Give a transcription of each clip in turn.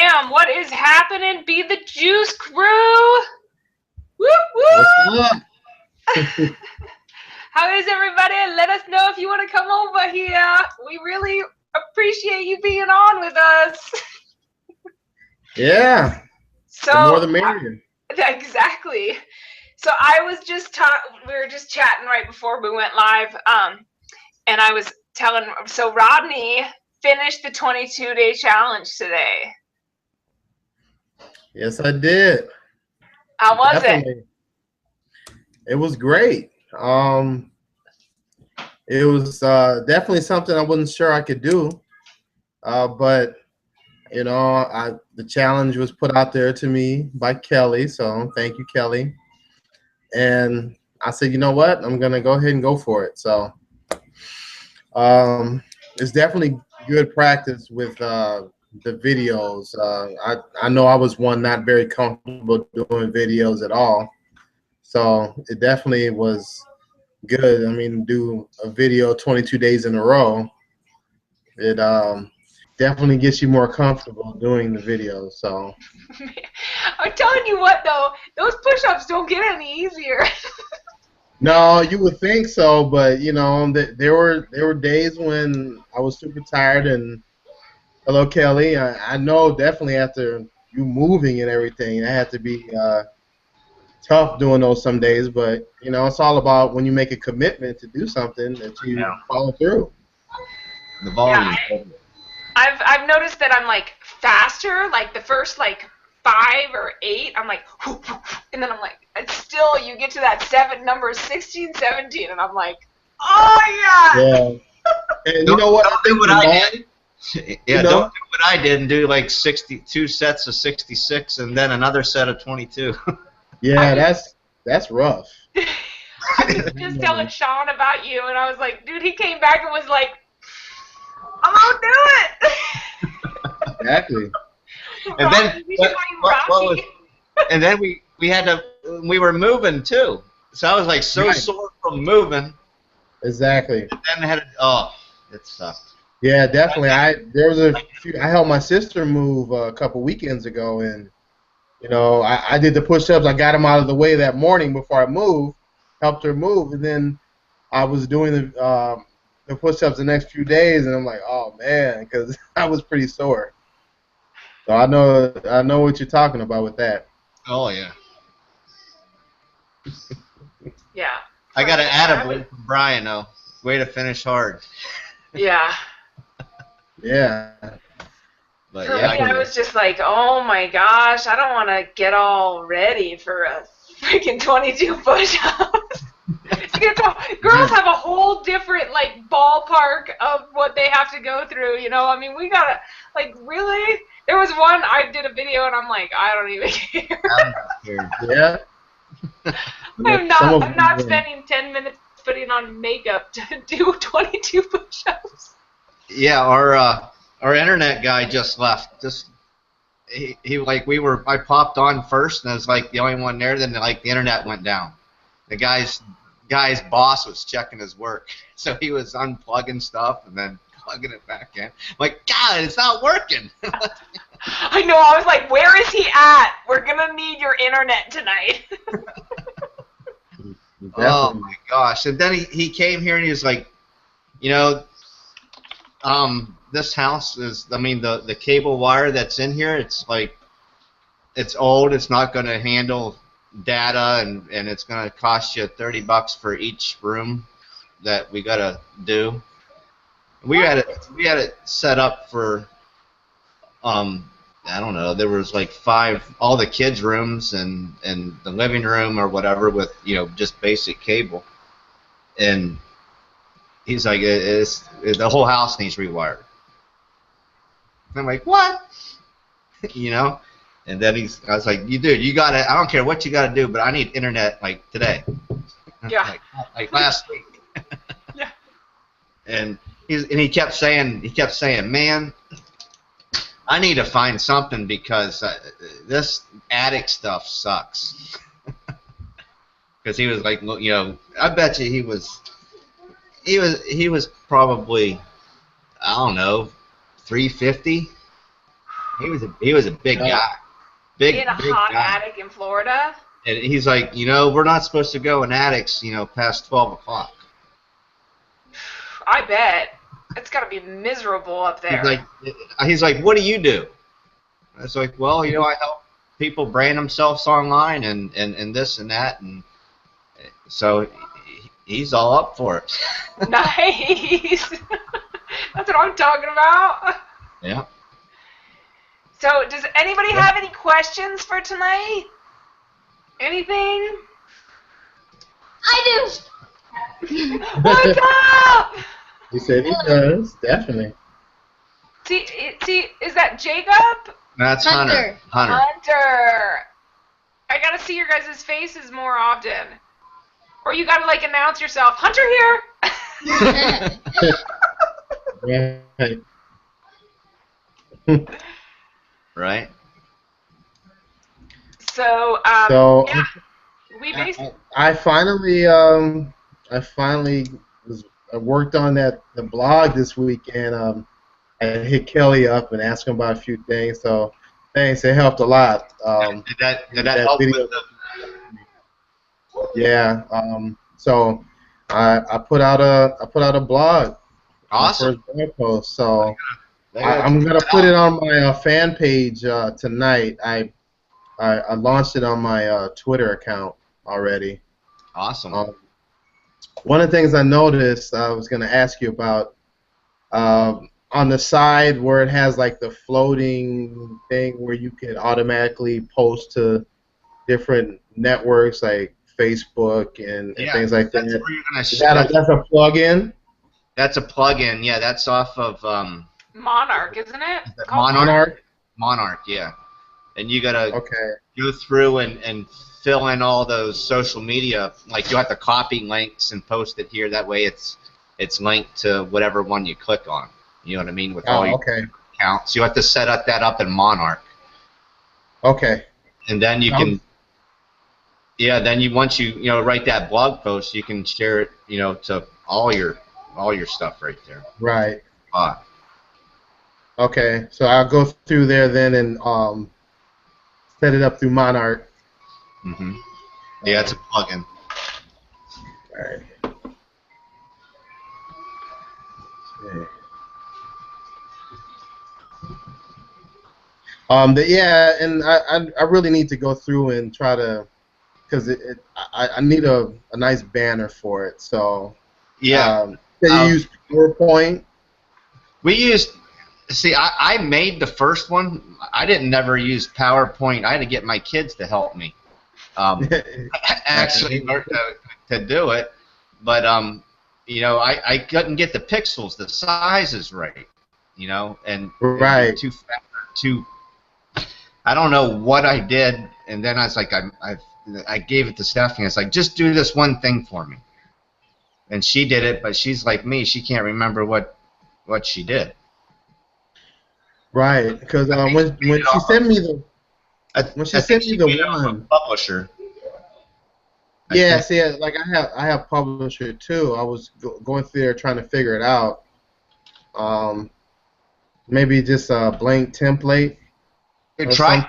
Bam! What is happening? Be the Juice Crew! Whoop, What's whoop! up? How is everybody? Let us know if you want to come over here. We really appreciate you being on with us. Yeah. So, The more the merrier. Exactly. So I was just we were just chatting right before we went live, and I was telling. So Rodney finished the 22-day challenge today. Yes, I did. How was Definitely. It was great. It was definitely something I wasn't sure I could do, but you know, the challenge was put out there to me by Kelly, so thank you, Kelly. And I said, you know what, I'm gonna go ahead and go for it. So it's definitely good practice with the videos. I know I was one not very comfortable doing videos at all, so it definitely was good. I mean, do a video 22 days in a row, it definitely gets you more comfortable doing the videos. So I'm telling you what, though, those push-ups don't get any easier. no, you would think so, but you know, there were days when I was super tired. And hello, Kelly. I know definitely after you moving and everything, it had to be tough doing those some days. But you know, it's all about when you make a commitment to do something that you follow through. The volume. Yeah, I've noticed that I'm like faster, like the first like 5 or 8, I'm like, and then I'm like, and still you get to that number 16, 17, and I'm like, oh yeah. Yeah. And you know what? Don't do what I did. Yeah, know? don't do what I did and do like 62 sets of 66 and then another set of 22. Yeah, that's rough. I was just telling Sean about you, and I was like, dude, he came back and was like, I'm gonna do it. Exactly. And then and then we were moving too. So I was like so sore from moving. Exactly. And then it sucked. Yeah, definitely. I helped my sister move a couple weekends ago, and you know, I did the push-ups. I got them out of the way that morning before I moved, helped her move, and then I was doing the push-ups the next few days, and I'm like, oh man, because I was pretty sore. So I know what you're talking about with that. Oh yeah. Yeah. I got an attaboy from Brian though. Way to finish hard. Yeah. Yeah. But for me, I was just like, oh my gosh, I don't want to get all ready for a freaking 22 push-ups. Girls have a whole different like ballpark of what they have to go through. You know, I mean, we gotta like really. There was one I did a video and I'm like, I don't even care. I don't care. Yeah. I'm not spending 10 minutes putting on makeup to do 22 push-ups. Yeah, our internet guy just left. I popped on first and I was like the only one there. Then like the internet went down. The guy's boss was checking his work, so he was unplugging stuff and then plugging it back in. I'm like, God, it's not working. I know. I was like, where is he at? We're gonna need your internet tonight. Oh my gosh! And then he came here and he was like, you know, this house is, I mean, the cable wire that's in here, it's like, it's old. It's not going to handle data, and it's going to cost you $30 for each room that we got to do. We had it set up for, I don't know, there was like 5, all the kids' rooms and the living room or whatever with, you know, just basic cable. And he's like, the whole house needs rewired. And I'm like, what? You know? And then I was like, you got to, I don't care what you got to do, but I need internet like today. Yeah. like last week. Yeah. And he kept saying, man, I need to find something because this attic stuff sucks. Because he was like, you know, I bet you he was probably, I don't know, 350. he was a big guy, big In a big hot guy. attic in Florida. And he's like, we're not supposed to go in attics, past 12 o'clock. I bet. It's got to be miserable up there. He's like, what do you do? I was like, well, I help people brand themselves online and this and that, and so he's all up for it. Nice. That's what I'm talking about. Yeah. So, does anybody have any questions for tonight? Anything? I do. What's up? He said he does, definitely. See, is that Jacob? That's Hunter. Hunter. I gotta see your guys' faces more often. Or you gotta like announce yourself, Hunter here. Right. Right. So, So yeah, we basically. I finally I worked on the blog this weekend. I hit Kelly up and asked him about a few things. So thanks, it helped a lot. Did that help video, with the? Yeah. So I put out a blog. Awesome. My first blog post. So I'm gonna put it on my fan page tonight. I launched it on my Twitter account already. Awesome. One of the things I noticed, I was going to ask you about, on the side where it has like the floating thing where you can automatically post to different networks like Facebook and things like that. That's where you're gonna That's a plug-in? That's a plug-in, yeah. That's off of Monarch, isn't it? Monarch? Monarch, yeah. And you gotta Okay. go through and fill in all those social media. Like you have to copy links and post it here. That way it's linked to whatever one you click on. You know what I mean? With all your accounts. You have to set up that up in Monarch. Okay. And then you can once you write that blog post, you can share it, to all your stuff right there. Right. Okay. So I'll go through there then and set it up through Monarch. Mm-hmm. Yeah, it's a plugin. All right. Yeah, and I really need to go through and try to, because I need a nice banner for it. So yeah, can you use PowerPoint? We used. See, I made the first one. I didn't never use PowerPoint. I had to get my kids to help me. Actually, to do it, but I couldn't get the pixels, the sizes right, and right. too. I don't know what I did, and then I was like, I gave it to Stephanie. It's like, just do this one thing for me, and she did it. But she's like me; she can't remember what she did. Right, because when she sent me the one publisher. Yeah, see, like I have publisher too. I was going through there trying to figure it out. Maybe just a blank template. Try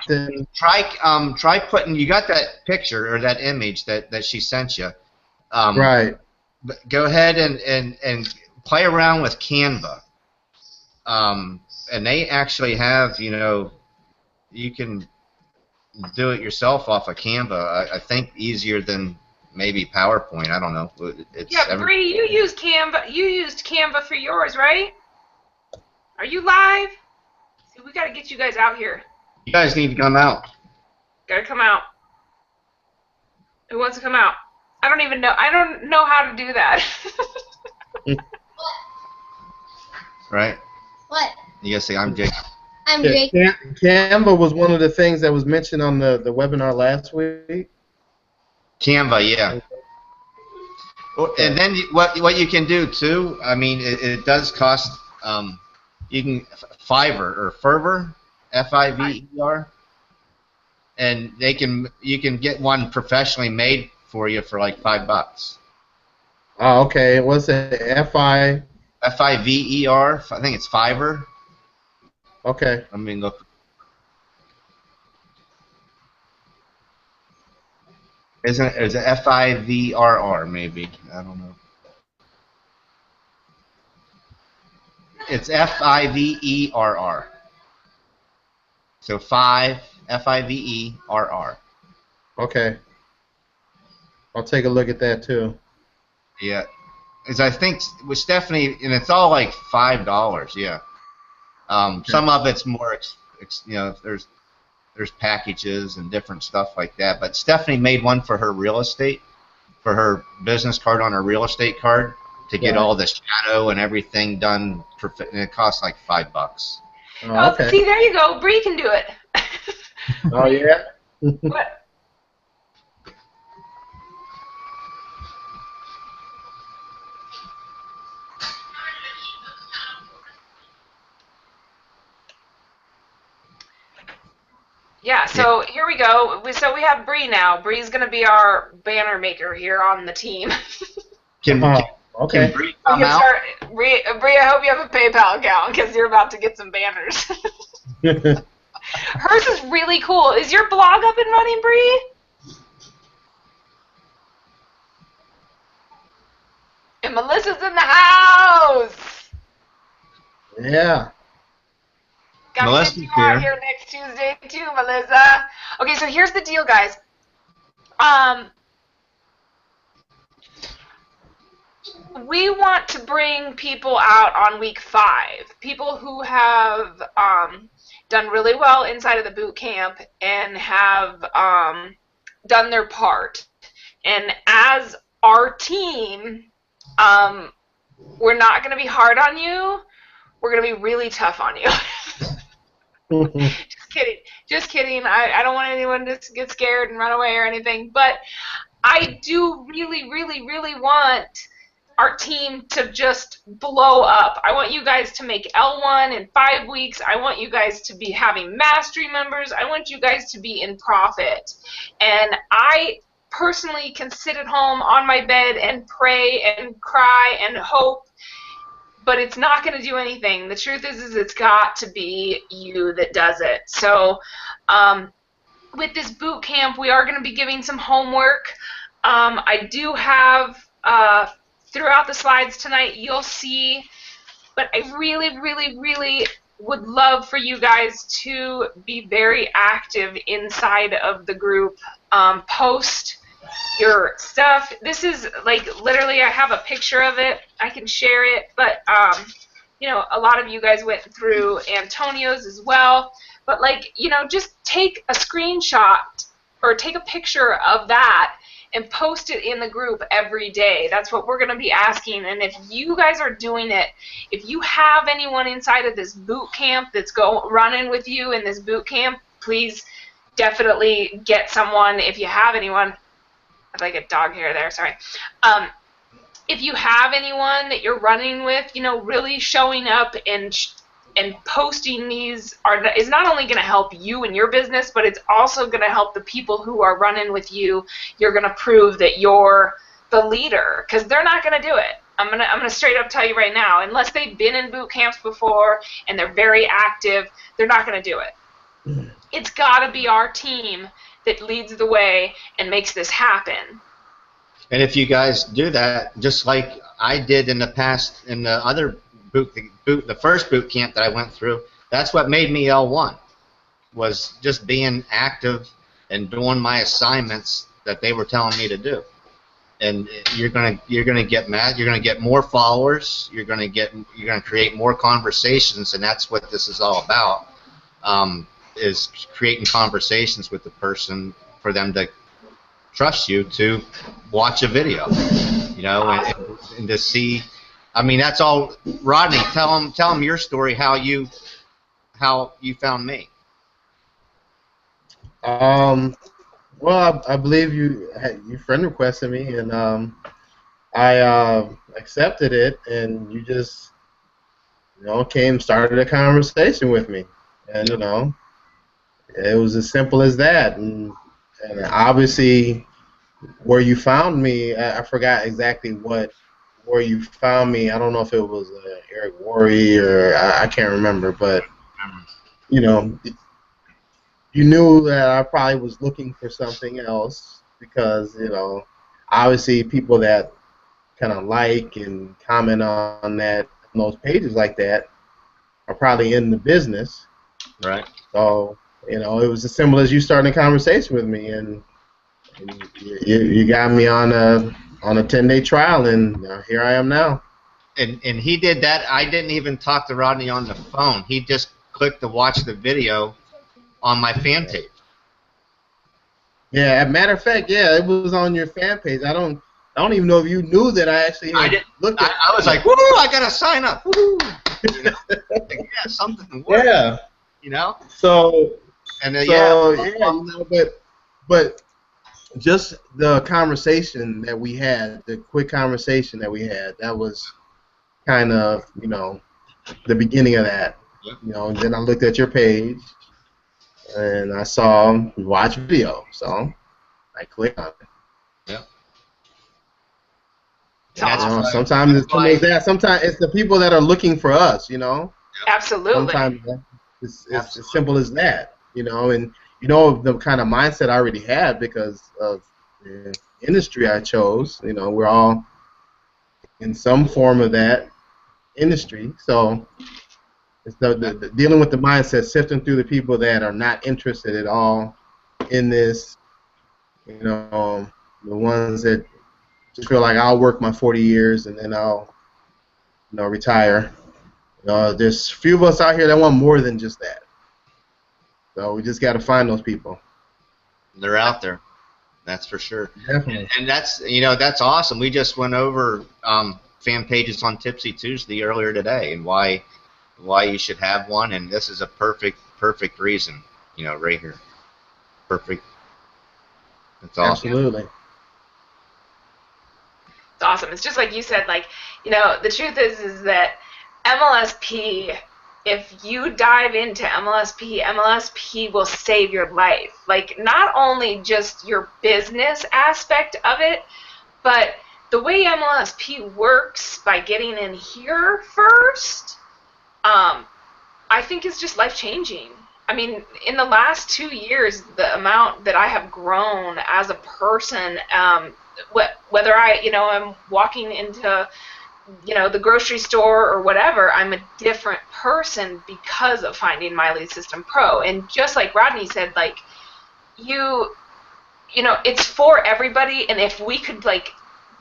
putting. You got that picture or that image that she sent you. Right. Go ahead and play around with Canva. And they actually have, you can do it yourself off of Canva. I think easier than maybe PowerPoint. I don't know. Bree, you used Canva. You used Canva for yours, right? Are you live? See, we gotta get you guys out here. You guys need to come out. Gotta come out. Who wants to come out? I don't even know. I don't know how to do that. Right? What? You gotta say, I'm Jake. I'm Jake. Canva was one of the things that was mentioned on the webinar last week. Canva, yeah. And then what you can do too, I mean, it does cost. You can Fiverr or Fiverr, Fiverr, and you can get one professionally made for you for like $5. Oh, okay. What's it? Fiverr. I think it's Fiverr. Okay. I mean, look. Isn't it? Is it FIVRR maybe? I don't know. It's FIVERR. So 5 FIVERR. Okay. I'll take a look at that too. Yeah. As I think with Stephanie, and it's all like $5. Yeah. Some of it's more, there's packages and different stuff like that. But Stephanie made one for her real estate, for her business card on her real estate card to get all the shadow and everything done. And it costs like $5. Oh, okay. See, there you go. Bree can do it. Oh yeah. What? Yeah, so here we go. So we have Bree now. Bree's going to be our banner maker here on the team. Can Bree come out? Bree, I hope you have a PayPal account because you're about to get some banners. Hers is really cool. Is your blog up and running, Bree? And Melissa's in the house. Yeah. Got to get you out here next Tuesday too, Melissa. Okay, so here's the deal, guys. We want to bring people out on week 5. People who have done really well inside of the boot camp and have done their part. And as our team, we're not going to be hard on you. We're going to be really tough on you. Just kidding. I don't want anyone to get scared and run away or anything. But I do really, really, really want our team to just blow up. I want you guys to make L1 in 5 weeks. I want you guys to be having mastery members. I want you guys to be in profit. And I personally can sit at home on my bed and pray and cry and hope, but it's not going to do anything. The truth is it's got to be you that does it. So with this boot camp, we are going to be giving some homework. I do have, throughout the slides tonight, you'll see, but I really, really, really would love for you guys to be very active inside of the group. Post your stuff. This is like literally I have a picture of it. I can share it, but a lot of you guys went through Antonio's as well. But just take a screenshot or take a picture of that and post it in the group every day. That's what we're going to be asking. And if you guys are doing it, if you have anyone inside of this boot camp that's running with you in this boot camp, please definitely get someone. If you have anyone, I'd like a dog hair there, sorry. If you have anyone that you're running with, really showing up and posting these is not only going to help you in your business, but it's also going to help the people who are running with you. You're going to prove that you're the leader, because they're not going to do it. I'm gonna straight up tell you right now, unless they've been in boot camps before and they're very active, they're not going to do it. It's got to be our team that leads the way and makes this happen. And if you guys do that, just like I did in the past, in the other the first boot camp that I went through, that's what made me L1, was just being active and doing my assignments that they were telling me to do. And you're gonna get mad. You're gonna get more followers. You're gonna create more conversations, and that's what this is all about. Is creating conversations with the person for them to trust you to watch a video, and to see. I mean, that's all. Rodney, tell them your story. How you found me. Well, I believe you friend requested me, and I accepted it, and you just started a conversation with me, and it was as simple as that. And obviously, where you found me, I forgot exactly where you found me. I don't know if it was Eric Worre or I can't remember, but you knew that I probably was looking for something else, because obviously people that kind of like and comment on those pages like that are probably in the business. Right. So it was as simple as you starting a conversation with me, and you got me on a 10-day trial, and here I am now. And he did that. I didn't even talk to Rodney on the phone. He just clicked to watch the video on my fan page. Yeah, as a matter of fact, yeah, it was on your fan page. I don't even know if you knew that I actually looked at it. I was like, woo, I gotta sign up. Woo. Yeah, something worked. Yeah. So and but just the conversation that we had, the quick conversation that we had, that was kind of, the beginning of that. And then I looked at your page and I saw watch video, so I clicked on it. Yeah. Sometimes it's sometimes it's the people that are looking for us, Absolutely. Sometimes it's as simple as that, and the kind of mindset I already had because of the industry I chose. We're all in some form of that industry, so it's the dealing with the mindset, sifting through the people that are not interested at all in this, the ones that just feel like I'll work my 40 years and then I'll retire. There's a few of us out here that want more than just that. So we just got to find those people. They're out there, that's for sure. Definitely. And that's awesome. We just went over fan pages on Tipsy Tuesday earlier today, and why you should have one. And this is a perfect reason, right here. Perfect. That's awesome. Absolutely. It's awesome. It's just like you said, the truth is that MLSP, if you dive into MLSP will save your life. Not only just your business aspect of it, but the way MLSP works by getting in here first, I think is just life-changing. I mean, in the last 2 years, the amount that I have grown as a person, whether I'm walking into, the grocery store or whatever, I'm a different person because of finding My Lead System Pro. And just like Rodney said, it's for everybody, and if we could,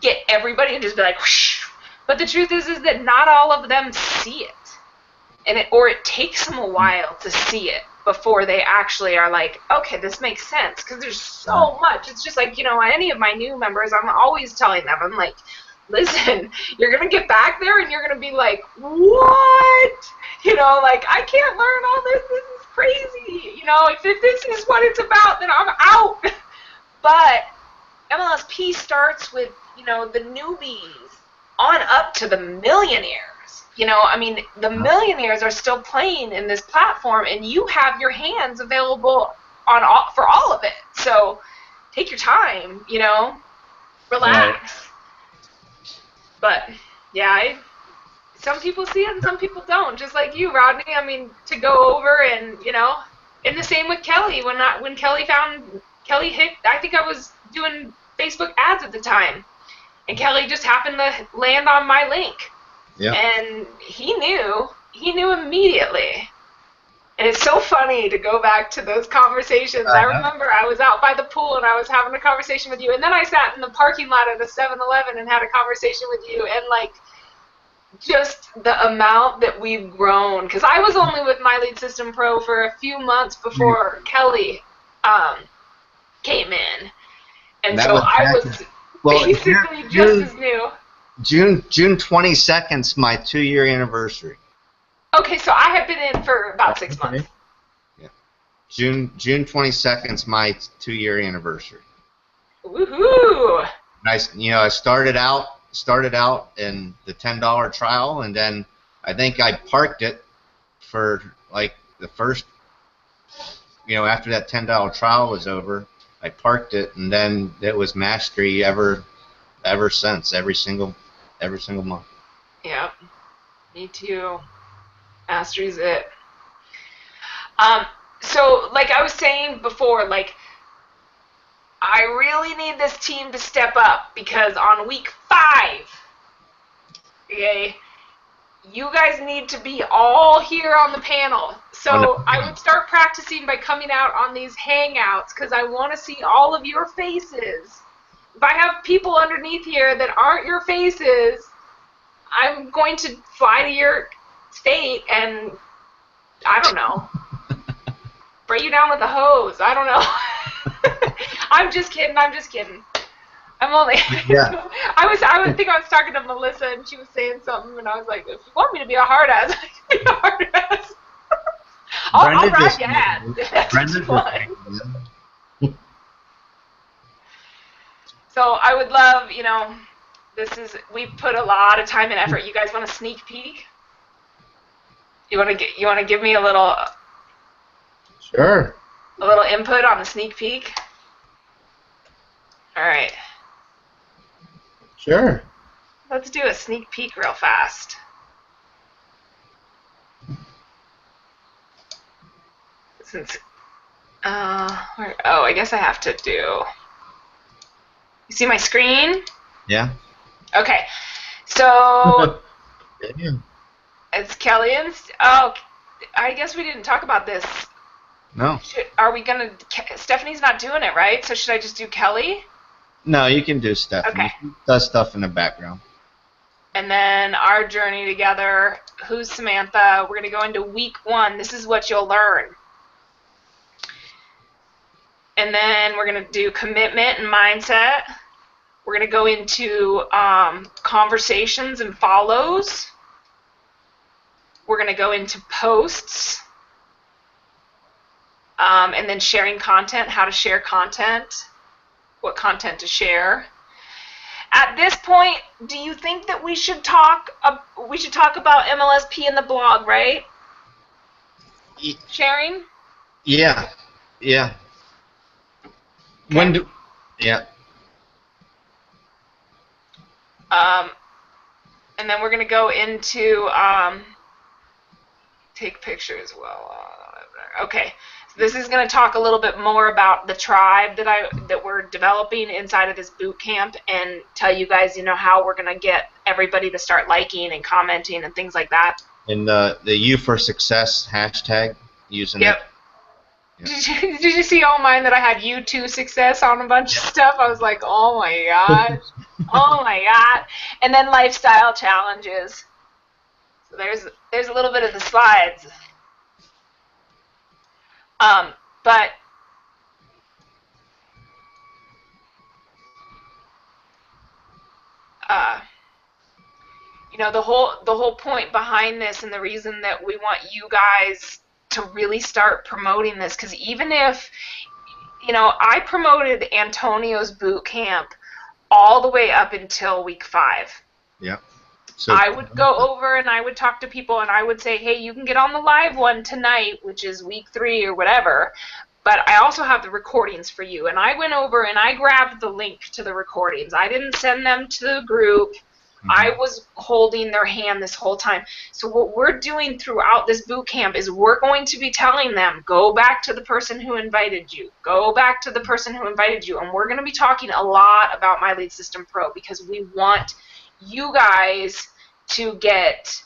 get everybody and just be like, whoosh. But the truth is that not all of them see it. Or it takes them a while to see it before they actually are like, okay, this makes sense, because there's so much. It's just like, any of my new members, I'm always telling them, I'm like, listen, you're going to get back there and you're going to be like, what? I can't learn all this. This is crazy. If this is what it's about, then I'm out. But MLSP starts with, the newbies on up to the millionaires. The millionaires are still playing in this platform, and you have your hands available for all of it. So take your time, relax. Right. But yeah, some people see it and some people don't. Just like you, Rodney. To go over and and the same with Kelly. When Kelly hit, I think I was doing Facebook ads at the time, and Kelly just happened to land on my link. Yeah. And he knew immediately. And it's so funny to go back to those conversations. I remember I was out by the pool and I was having a conversation with you, and then I sat in the parking lot at a 7-Eleven and had a conversation with you, and just the amount that we've grown. Because I was only with My Lead System Pro for a few months before Kelly came in. And so I was basically just as new. June 22nd's my 2-year anniversary. Okay, so I have been in for about 6 months. Yeah. June 22nd's my 2-year anniversary. Woohoo! I started out in the $10 trial, and then I think I parked it for the first, after that $10 trial was over, I parked it, and then it was mastery ever since, every single month. Yeah, me too. Mastery's it. So, like I was saying before, I really need this team to step up because on week 5, okay, you guys need to be all here on the panel. So I would start practicing by coming out on these Hangouts because I want to see all of your faces. If I have people underneath here that aren't your faces, I'm going to fly to your state and, I don't know, spray you down with a hose. I don't know. I'm just kidding. I'm only. Yeah. I would think I was talking to Melissa, and she was saying something, and I was like, "If you want me to be a hard ass, I can be a hard ass. I'll ride your ass. That's what you want." So I would love, we've put a lot of time and effort. You guys want a sneak peek? You want to give me a little. Sure. A little input on the sneak peek. All right. Sure. Let's do a sneak peek real fast. Since, I guess I have to do. You see my screen? Yeah. Okay. So Damn. it's Kelly and I guess we didn't talk about this. No. Are we gonna? Stephanie's not doing it, right? So should I just do Kelly? No, you can do Stephanie. Okay. She does stuff in the background. And then our journey together. Who's Samantha? We're gonna go into week 1. This is what you'll learn. And then we're gonna do commitment and mindset. We're gonna go into conversations and follows. We're gonna go into posts. And then sharing content, how to share content, what content to share. At this point, do you think that we should talk about MLSP in the blog, right? Sharing? Yeah. Yeah. Okay. Yeah. And then we're going to go into take pictures. Well, okay. So this is going to talk a little bit more about the tribe that we're developing inside of this boot camp, and tell you guys, how we're going to get everybody to start liking and commenting and things like that. And the U for Success hashtag, using Yep. it. Yeah. Did you see all mine that I had U2 success on a bunch of stuff? I was like, oh my gosh. Oh my god. And then lifestyle challenges. So there's a little bit of the slides. But the whole point behind this, and the reason that we want you guys to really start promoting this, because even if I promoted Antonio's boot camp all the way up until week 5. Yeah. So I would go over and I would talk to people and I would say, hey, you can get on the live one tonight, which is week 3 or whatever, but I also have the recordings for you. And I went over and I grabbed the link to the recordings. I didn't send them to the group. Mm-hmm. I was holding their hand this whole time. So what we're doing throughout this boot camp is we're going to be telling them, go back to the person who invited you. Go back to the person who invited you. And we're going to be talking a lot about My Lead System Pro, because we want you guys to get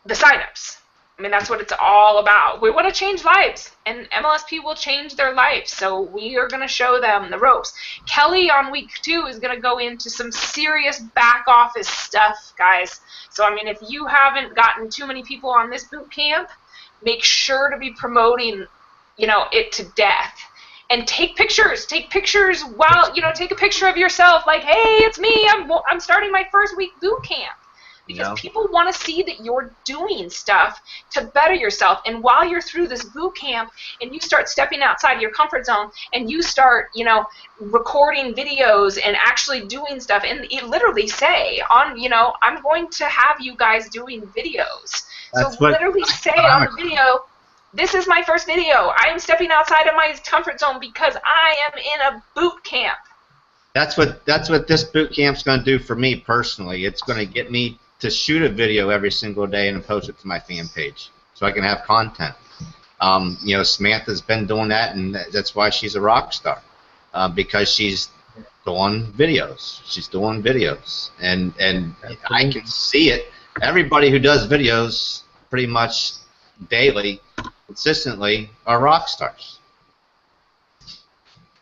the signups. I mean, that's what it's all about. We want to change lives, and MLSP will change their lives, so we are going to show them the ropes. Kelly on week 2 is going to go into some serious back office stuff, guys. So, I mean, if you haven't gotten too many people on this boot camp, make sure to be promoting, it to death. And take pictures. Take pictures while, take a picture of yourself, like, hey, it's me. I'm starting my first week boot camp. Because people want to see that you're doing stuff to better yourself. And while you're through this boot camp and you start stepping outside your comfort zone and you start, recording videos and actually doing stuff, and you literally say I'm going to have you guys doing videos. So literally say on the video, this is my first video. I am stepping outside of my comfort zone because I am in a boot camp. That's what this boot camp's going to do for me personally. It's going to get me to shoot a video every single day and post it to my fan page so I can have content. Samantha's been doing that, and that's why she's a rock star. because she's doing videos. She's doing videos, and I can see it. Everybody who does videos pretty much daily, consistently, are rock stars.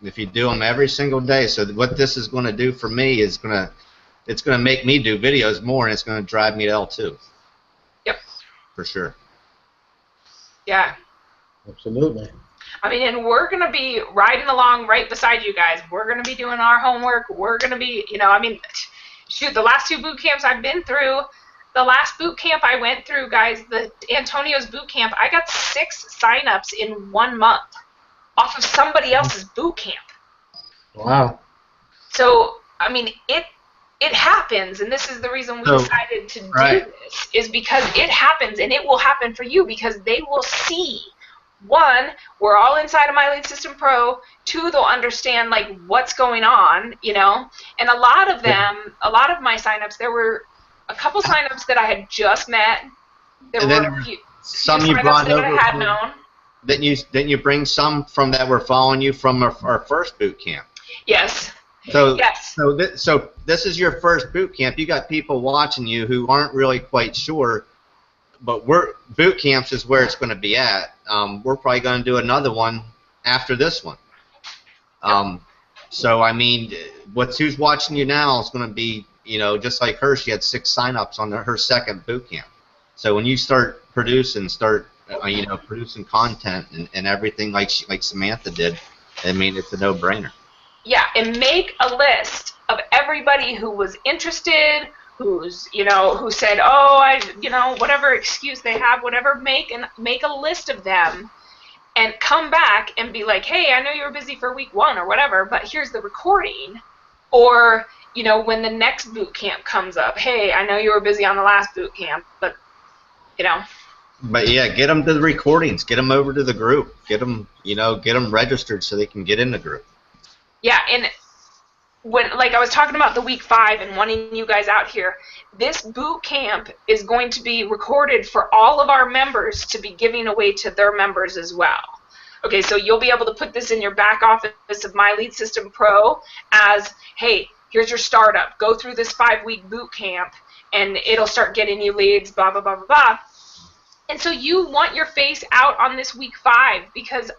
If you do them every single day, so what this is going to do for me is it's going to make me do videos more, and it's going to drive me to L2. Yep. For sure. Yeah. Absolutely. I mean, and we're going to be riding along right beside you guys. We're going to be doing our homework. We're going to be, you know, I mean, shoot, the last 2 boot camps I've been through, the last boot camp I went through, guys, the Antonio's boot camp, I got 6 signups in 1 month off of somebody else's boot camp. Wow. So, I mean, it happens, and this is the reason we decided to do this, is because it happens, and it will happen for you because they will see, 1, we're all inside of My Lead System Pro, 2, they'll understand, like, what's going on, you know, and a lot of them, a lot of my signups, there were a couple signups that I had just met, there were a few some you signups brought that over I had known. Didn't you bring some from that were following you from our first boot camp? Yes. So Yes. So this is your first boot camp. You got people watching you who aren't really quite sure, but boot camps is where it's going to be at. We're probably going to do another one after this one. So I mean, who's watching you now is going to be, you know, just like her. She had 6 signups on her second boot camp. So when you start producing content and everything like Samantha did, I mean, it's a no-brainer. Yeah, and make a list of everybody who was interested, who's, you know, who said, oh, whatever excuse they have, whatever, make a list of them and come back and be like, hey, I know you were busy for week 1 or whatever, but here's the recording. Or, you know, when the next boot camp comes up, hey, I know you were busy on the last boot camp, but, you know. But yeah, get them to the recordings, get them over to the group, get them registered so they can get in the group. Yeah, and when, like I was talking about the week 5 and wanting you guys out here, this boot camp is going to be recorded for all of our members to be giving away to their members as well. Okay, so you'll be able to put this in your back office of My Lead System Pro as, hey, here's your startup. Go through this 5-week boot camp, and it'll start getting you leads, blah, blah, blah, blah, blah. And so you want your face out on this week 5 because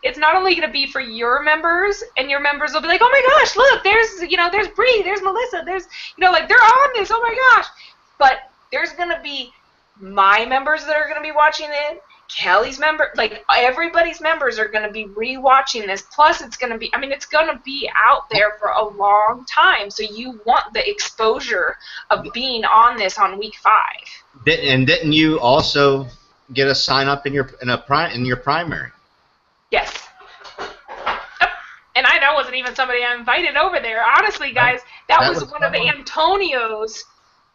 it's not only going to be for your members, and your members will be like, oh my gosh, look, there's Bree, there's Melissa, there's, like, they're on this, oh my gosh. But there's going to be my members that are going to be watching it, Kelly's member, like, everybody's members are going to be re-watching this, plus it's going to be, it's going to be out there for a long time, so you want the exposure of being on this on week 5. Didn't you also get a sign up in your primary? Yes. Yep. And that wasn't even somebody I invited over there. Honestly, guys, that was one of Antonio's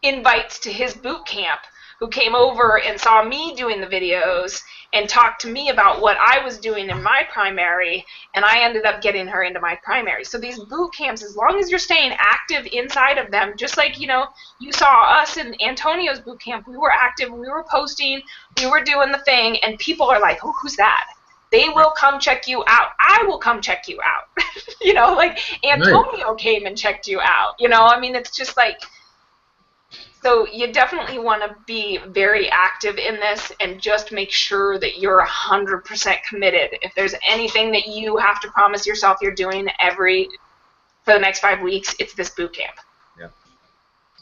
invites to his boot camp, who came over and saw me doing the videos and talked to me about what I was doing in my primary, and I ended up getting her into my primary. So these boot camps, as long as you're staying active inside of them, just like, you saw us in Antonio's boot camp, we were active, we were posting, we were doing the thing, and people are like, oh, who's that? They will come check you out. I will come check you out. Like Antonio came and checked you out. It's just like, so you definitely want to be very active in this and just make sure that you're 100% committed. If there's anything that you have to promise yourself you're doing for the next 5 weeks, it's this boot camp. Yeah.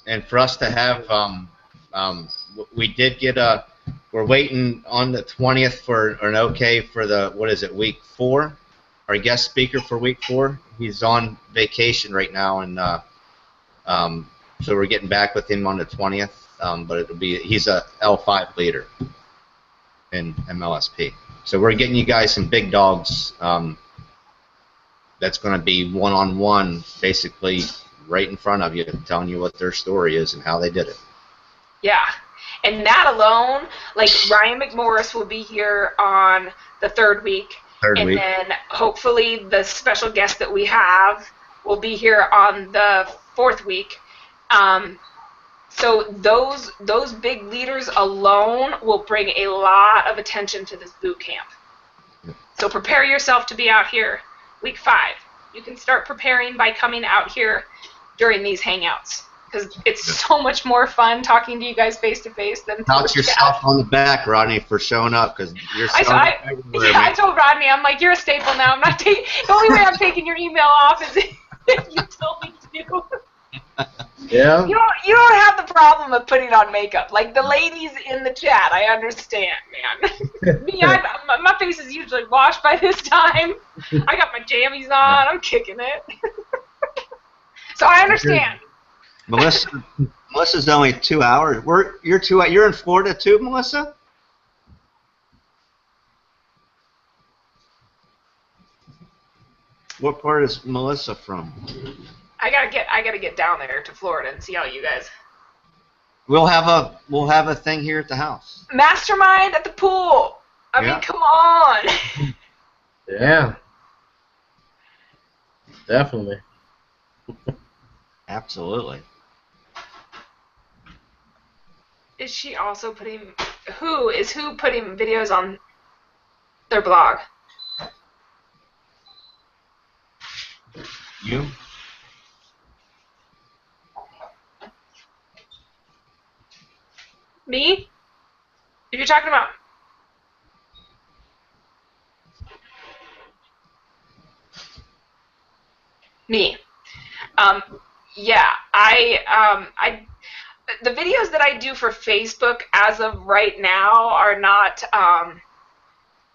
And for us to have, we did get we're waiting on the 20th for an okay for week 4? Our guest speaker for week 4. He's on vacation right now, and so we're getting back with him on the 20th. But he's a L5 leader in MLSP. So we're getting you guys some big dogs. That's going to be one-on-one, basically right in front of you, telling you what their story is and how they did it. Yeah. And that alone, like Ryan McMorris will be here on the 3rd week. And then hopefully the special guest that we have will be here on the 4th week. So those big leaders alone will bring a lot of attention to this boot camp. So prepare yourself to be out here week 5. you can start preparing by coming out here during these hangouts. Because it's so much more fun talking to you guys face to face than Pat through yourself chat. on the back, Rodney, for showing up, because you're showing up everywhere. I told Rodney, I'm like, you're a staple now. I'm not taking. The only way I'm taking your email off is if you tell me to. Yeah. You don't have the problem of putting on makeup. Like the ladies in the chat, I understand, man. Me, my face is usually washed by this time. I got my jammies on. I'm kicking it. So I understand. Melissa's only 2 hours. You're in Florida too, Melissa? What part is Melissa from? I gotta get down there to Florida and see how you guys. We'll have a thing here at the house. Mastermind at the pool. I mean, come on. Yeah. Definitely. Absolutely. Is she also putting who putting videos on their blog? You? Me? If you're talking about me. Yeah, I the videos that I do for Facebook as of right now are not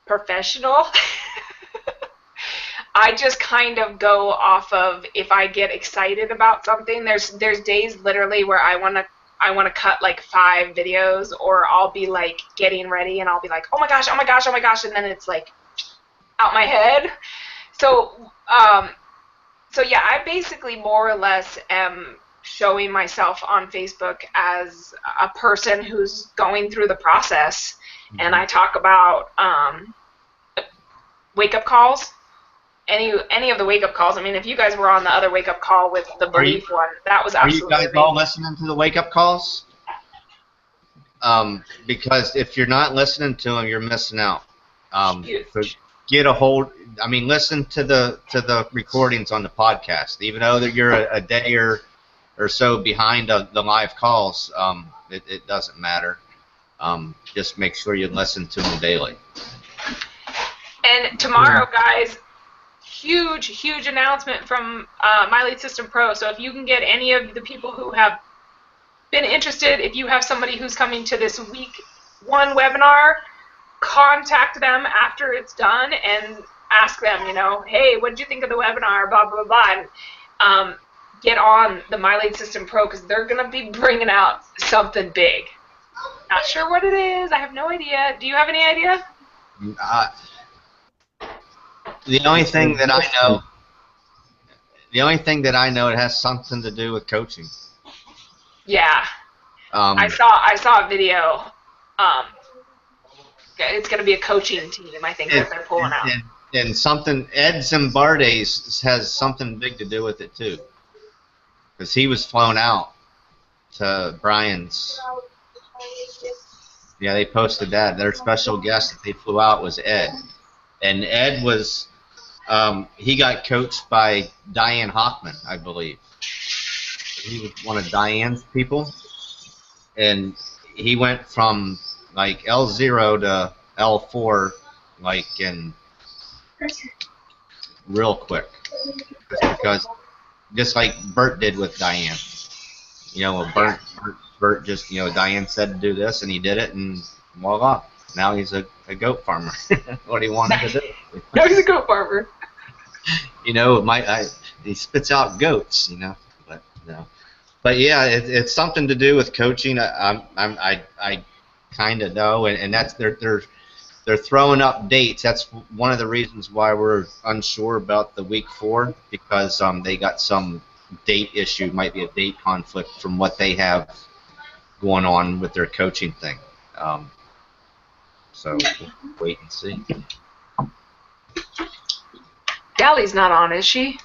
professional. I just kind of go off of if I get excited about something. There's days literally where I want to cut like 5 videos, or I'll be like getting ready and I'll be like, oh my gosh, and then it's like out my head. So so yeah, I basically more or less am showing myself on Facebook as a person who's going through the process, and I talk about wake-up calls. Any of the wake-up calls. I mean, if you guys were on the other wake-up call with the belief one, that was absolutely Are you guys all listening to the wake-up calls? Because if you're not listening to them, you're missing out. So get a hold. I mean, listen to the recordings on the podcast. Even though that you're a day or so behind the live calls, it doesn't matter. Just make sure you listen to them daily. And tomorrow, guys, huge announcement from My Lead System Pro. So if you can get any of the people who have been interested, if you have somebody who's coming to this week 1 webinar, contact them after it's done and ask them, hey, what did you think of the webinar, blah, blah, blah, and get on the My Lead System Pro, because they're going to be bringing out something big. Not sure what it is. I have no idea. Do you have any idea? The only thing that I know, it has something to do with coaching. Yeah. I saw a video. It's going to be a coaching team, I think, that they're pulling out. And something, Ed Zimbardes has something big to do with it too, because he was flown out to Brian's. Yeah, they posted that. Their special guest that they flew out was Ed, and Ed was he got coached by Diane Hoffman, I believe. He was one of Diane's people, and he went from like L0 to L4 like in real quick, because just like Bert did with Diane. Bert just, Diane said to do this, and he did it, and voila, now he's a goat farmer. What he wanted to do. Now he's a goat farmer. He spits out goats, but no. But yeah, it's something to do with coaching. I kind of know, and that's they're throwing up dates. That's one of the reasons why we're unsure about the week 4, because they got some date issue, might be a date conflict from what they have going on with their coaching thing. So we'll wait and see. Dally's not on, is she?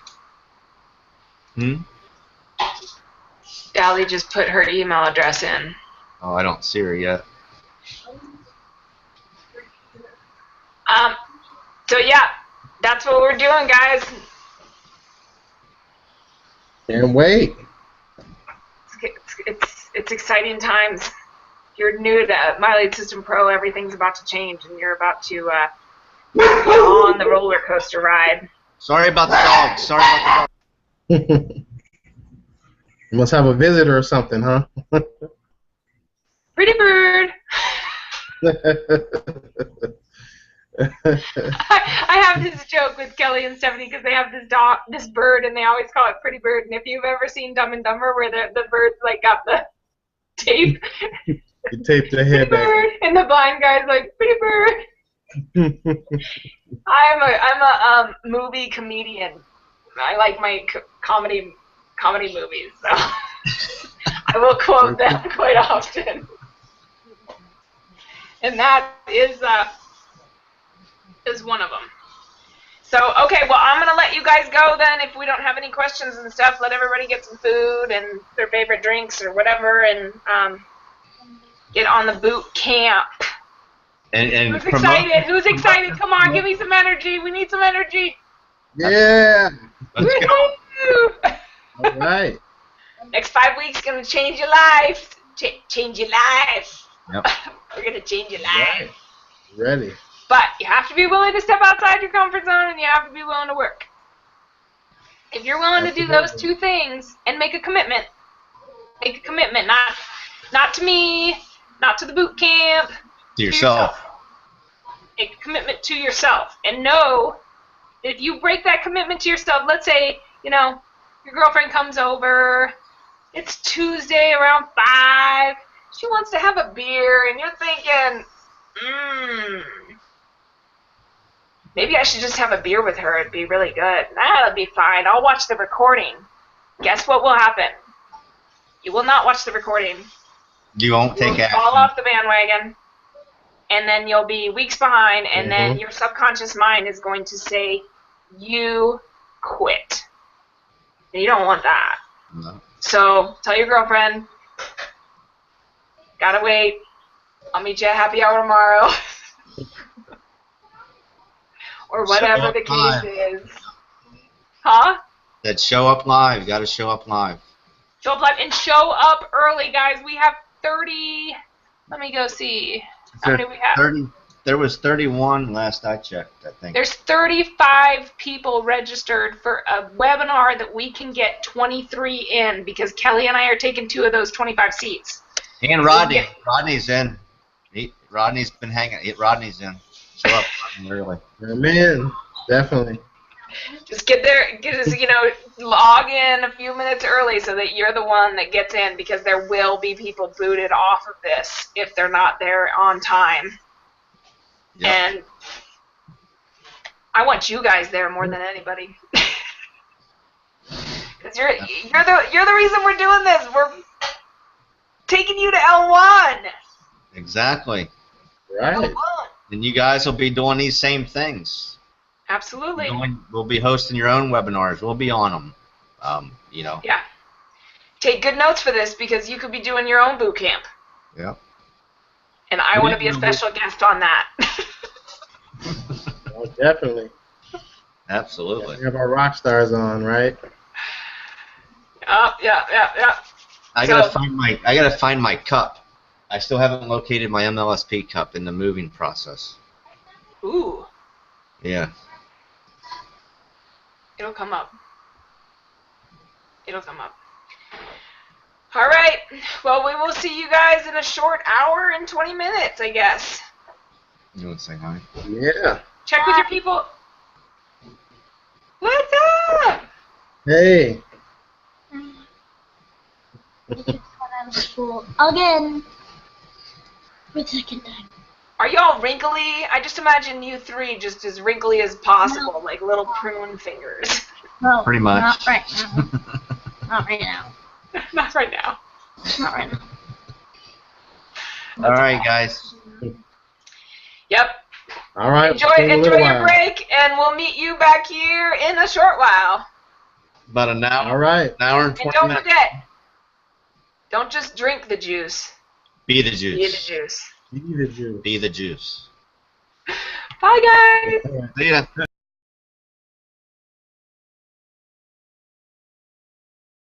Dally just put her email address in. Oh, I don't see her yet. So yeah, that's what we're doing, guys. Can't wait. It's exciting times. You're new to My Lead System Pro. Everything's about to change, and you're about to be on the roller coaster ride. Sorry about the dog. Sorry about the dog. You must have a visitor or something, huh? Pretty bird. I have this joke with Kelly and Stephanie because they have this bird, and they always call it Pretty Bird. And if you've ever seen Dumb and Dumber, where the bird's like got the tape, You taped the head Pretty back. Bird, and the blind guy's like Pretty Bird. I'm a movie comedian. I like my comedy movies, so I will quote them quite often. And that is one of them. So, okay, well, I'm going to let you guys go then. If we don't have any questions and stuff, let everybody get some food and their favorite drinks or whatever, and get on the boot camp. And Who's excited? Who's excited? Come on, give me some energy. We need some energy. Yeah. Let's go. All right. Next 5 weeks going to change your life. Change your life. Yep. We're going to change your life. Right. Ready. But you have to be willing to step outside your comfort zone, and you have to be willing to work. If you're willing to do those two things and make a commitment, not to me, not to the boot camp, To yourself. Make a commitment to yourself, and know that if you break that commitment to yourself, let's say, your girlfriend comes over, it's Tuesday around 5, she wants to have a beer, and you're thinking, maybe I should just have a beer with her. It'd be really good. That'll be fine. I'll watch the recording. Guess what will happen? You will not watch the recording. You won't take action. Fall off the bandwagon, and then you'll be weeks behind, and then your subconscious mind is going to say, you quit. And you don't want that. No. So tell your girlfriend, gotta wait. I'll meet you at happy hour tomorrow. Or whatever the case is. Huh? That show up live. You got to show up live. Show up live and show up early, guys. We have 30. Let me go see. How many we have? 30. There was 31 last I checked, I think. There's 35 people registered for a webinar that we can get 23 in because Kelly and I are taking 2 of those 25 seats. And Rodney. Rodney's in. Rodney's been hanging. Rodney's in. Show up early. Man, definitely. Just get there, log in a few minutes early so that you're the one that gets in, because there will be people booted off of this if they're not there on time. Yep. And I want you guys there more than anybody. Because you're the reason we're doing this. We're taking you to L1. Exactly. Right. L1. And you guys will be doing these same things. Absolutely. We'll be hosting your own webinars. We'll be on them. Yeah. Take good notes for this, because you could be doing your own boot camp. Yeah. And I want to be a special guest on that. Oh, definitely. Absolutely. We have our rock stars on, right? Yeah. I gotta find my cup. I still haven't located my MLSP cup in the moving process. Ooh. Yeah. It'll come up. All right. Well, we will see you guys in a short hour and 20 minutes, I guess. You want to say hi? Yeah. Check with your people. What's up? Hey. We just got out of school again. For the second time. Are y'all wrinkly? I just imagine you 3 just as wrinkly as possible, like little prune fingers. No, Pretty much. Not right now. Not right now. Not right now. Not right now. All right, guys. Yep. All right. Enjoy your break, and we'll meet you back here in a short while. About an hour. All right. An hour and 20 And don't minutes. forget, don't just drink the juice. Be the juice. Be the juice. Be the juice. Be the juice. Bye, guys. See ya.